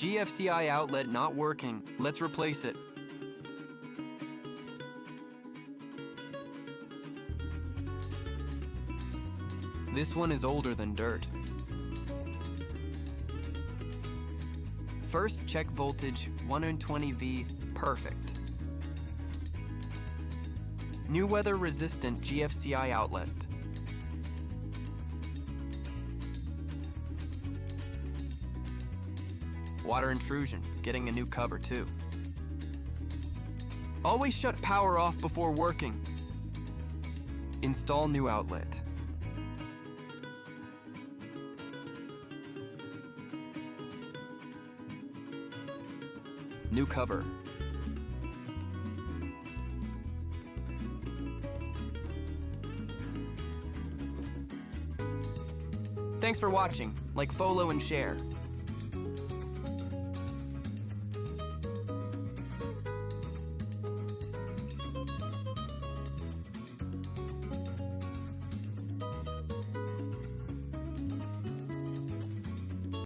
GFCI outlet not working. Let's replace it. This one is older than dirt. First, check voltage 120V, perfect. New weather resistant GFCI outlet. Water intrusion, getting a new cover too. Always shut power off before working. Install new outlet. New cover. Thanks for watching. Like, follow, and share.